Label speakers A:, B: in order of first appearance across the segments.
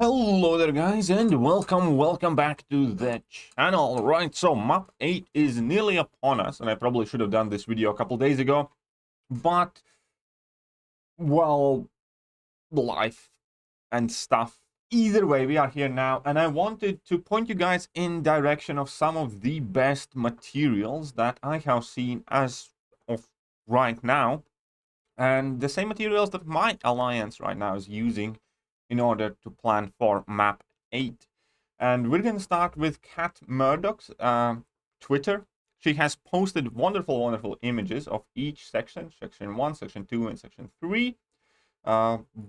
A: Hello there guys and welcome back to the channel. Right, so map 8 is nearly upon us, and I probably should have done this video a couple days ago, but well, life and stuff. Either way, we are here now, and I wanted to point you guys in direction of some of the best materials that I have seen as of right now, and the same materials that my alliance right now is using in order to plan for map 8. And we're going to start with Kat Murdoch's Twitter. She has posted wonderful images of each section, section 1, section 2, and section 3.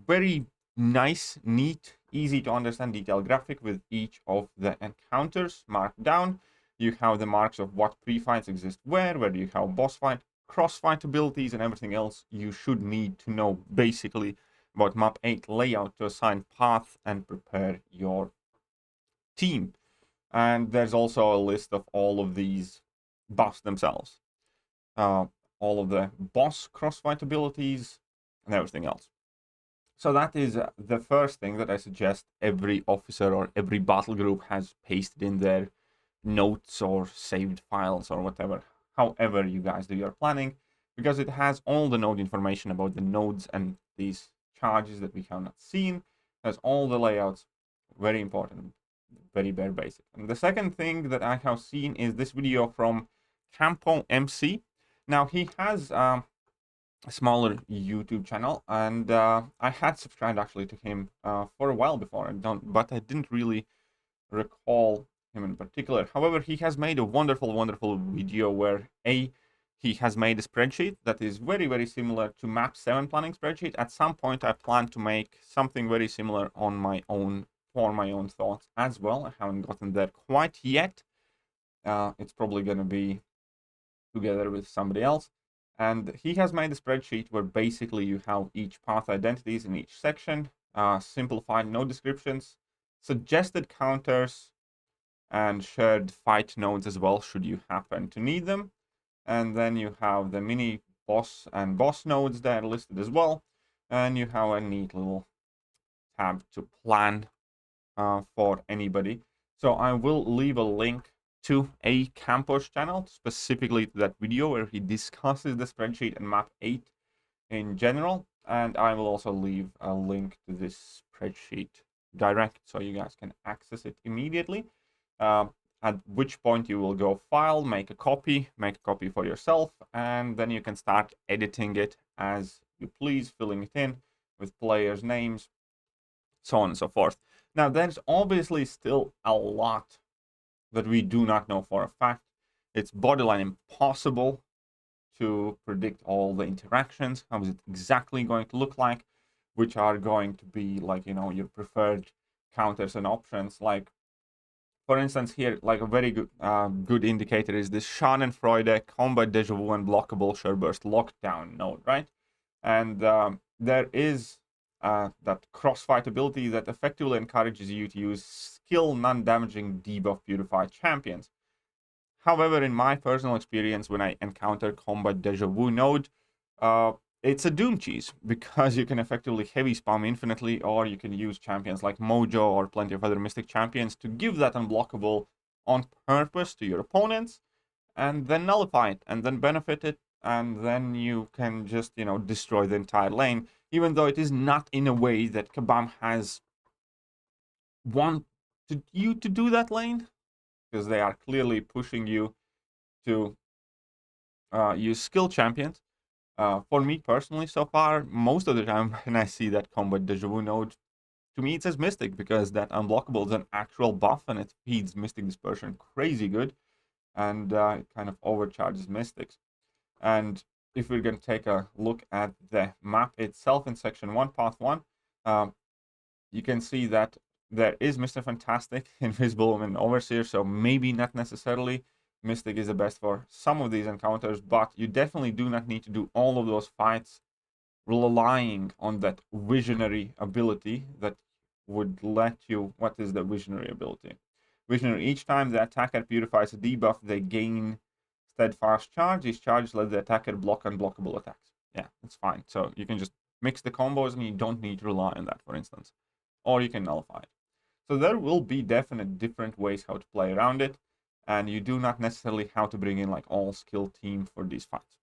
A: Very nice, neat, easy to understand detailed graphic with each of the encounters marked down. You have the marks of what pre-fights exist where do you have boss fight, cross-fight abilities, and everything else you should need to know basically about map 8 layout to assign path and prepare your team. And there's also a list of all of these buffs themselves, all of the boss crossfight abilities and everything else. So that is the first thing that I suggest every officer or every battle group has pasted in their notes or saved files or whatever, however you guys do your planning, because it has all the node information about the nodes and these charges that we have not seen. Has all the layouts, very important, very bare basic. And the second thing that I have seen is this video from Campo MC. Now he has a smaller YouTube channel, and I had subscribed actually to him for a while before, but I didn't really recall him in particular. However, he has made a wonderful video where he has made a spreadsheet that is very similar to map 7 planning spreadsheet. At some point I plan to make something very similar on my own, for my own thoughts as well. I haven't gotten there quite yet. It's probably going to be together with somebody else. And he has made a spreadsheet where basically you have each path identities in each section, simplified node descriptions, suggested counters, and shared fight nodes as well should you happen to need them. And then you have the mini boss and boss nodes that are listed as well, and you have a neat little tab to plan for anybody. So I will leave a link to a Campo's channel, specifically to that video where he discusses the spreadsheet and map 8 in general, and I will also leave a link to this spreadsheet direct so you guys can access it immediately. At which point you will go file, make a copy for yourself, and then you can start editing it as you please, filling it in with players' names, so on and so forth. Now, there's obviously still a lot that we do not know for a fact. It's borderline impossible to predict all the interactions. How is it exactly going to look like? Which are going to be like, your preferred counters and options. Like, for instance, here, like a very good indicator is this Schadenfreude, Combat Deja Vu, and Blockable Sureburst Lockdown node, right? And there is that crossfight ability that effectively encourages you to use skill non-damaging debuff purified champions. However, in my personal experience, when I encounter Combat Deja Vu node, it's a doom cheese, because you can effectively heavy spam infinitely, or you can use champions like Mojo or plenty of other Mystic champions to give that unblockable on purpose to your opponents, and then nullify it, and then benefit it, and then you can just, destroy the entire lane, even though it is not in a way that Kabam has wanted you to do that lane, because they are clearly pushing you to use skill champions. For me personally, so far, most of the time when I see that Combat Deja Vu node, to me it says Mystic, because that unblockable is an actual buff and it feeds Mystic Dispersion crazy good, and it kind of overcharges Mystics. And if we're going to take a look at the map itself in section 1, path 1, you can see that there is Mr. Fantastic, Invisible, and Overseer, so maybe not necessarily Mystic is the best for some of these encounters, but you definitely do not need to do all of those fights relying on that visionary ability that would let you... What is the visionary ability? Visionary, each time the attacker purifies a debuff, they gain steadfast charge. These charges let the attacker block unblockable attacks. Yeah, it's fine. So you can just mix the combos and you don't need to rely on that, for instance. Or you can nullify it. So there will be definite different ways how to play around it, and you do not necessarily have to bring in like all skill team for these fights.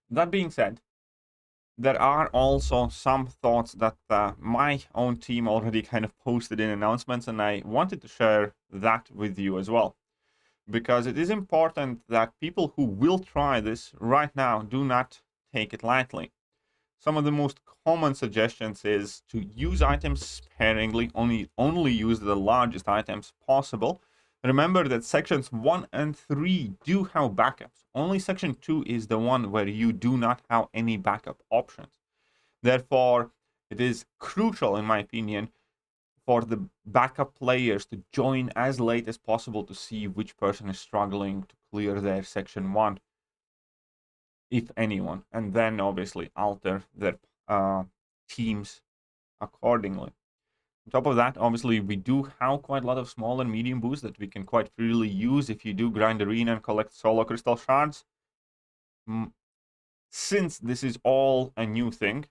A: That being said, there are also some thoughts that my own team already kind of posted in announcements, and I wanted to share that with you as well. Because it is important that people who will try this right now do not take it lightly. Some of the most common suggestions is to use items sparingly, only use the largest items possible. Remember that sections 1 and 3 do have backups. Only section 2 is the one where you do not have any backup options. Therefore, it is crucial, in my opinion, for the backup players to join as late as possible to see which person is struggling to clear their section 1, if anyone, and then obviously alter their teams accordingly. On top of that, obviously, we do have quite a lot of small and medium boosts that we can quite freely use if you do grind arena and collect solo crystal shards. Since this is all a new thing,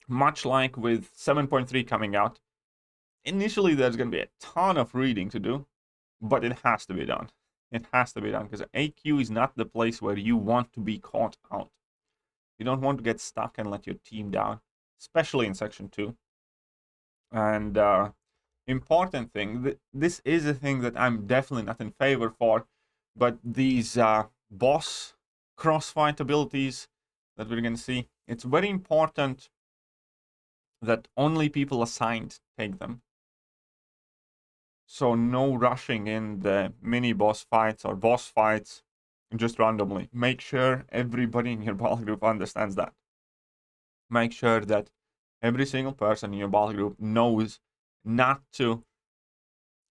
A: much like with 7.3 coming out, initially there's going to be a ton of reading to do, but it has to be done. It has to be done because AQ is not the place where you want to be caught out. You don't want to get stuck and let your team down, especially in section 2. And important thing, this is a thing that I'm definitely not in favor for, but these boss crossfight abilities that we're going to see, it's very important that only people assigned take them. So no rushing in the mini boss fights or boss fights just randomly. Make sure everybody in your battle group understands that. Make sure that every single person in your battle group knows not to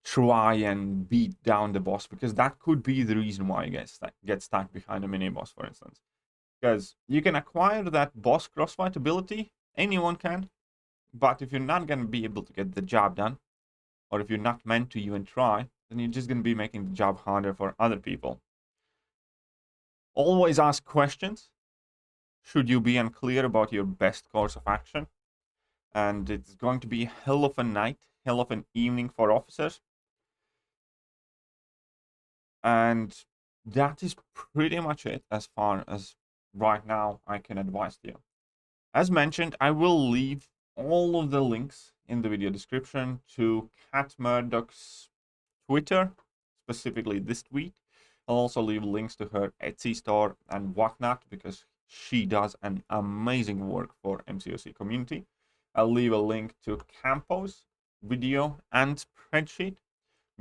A: try and beat down the boss, because that could be the reason why you get stuck behind a mini boss, for instance. Because you can acquire that boss crossfight ability, anyone can, but if you're not going to be able to get the job done, or if you're not meant to even try, then you're just going to be making the job harder for other people. Always ask questions. Should you be unclear about your best course of action? And it's going to be a hell of a night, hell of an evening for officers. And that is pretty much it as far as right now I can advise you. As mentioned, I will leave all of the links in the video description to Cat Murdoch's Twitter, specifically this tweet. I'll also leave links to her Etsy store and whatnot, because she does an amazing work for MCOC community. I'll leave a link to Campo's video and spreadsheet.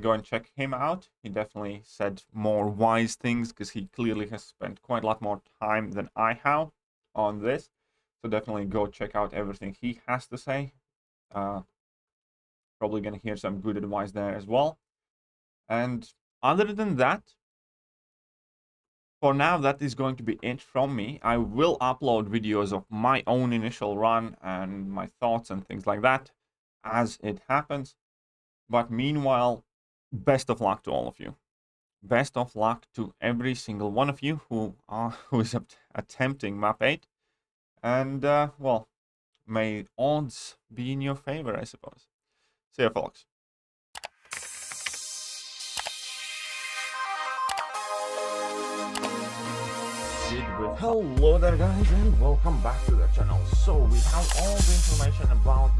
A: Go and check him out. He definitely said more wise things, because he clearly has spent quite a lot more time than I have on this. So definitely go check out everything he has to say. Probably going to hear some good advice there as well. And other than that, for now, that is going to be it from me. I will upload videos of my own initial run and my thoughts and things like that as it happens. But meanwhile, best of luck to all of you. Best of luck to every single one of you who is attempting map 8. And, well, may odds be in your favor, I suppose. See ya, folks. Hello there, guys, and welcome back to the channel. So we have all the information about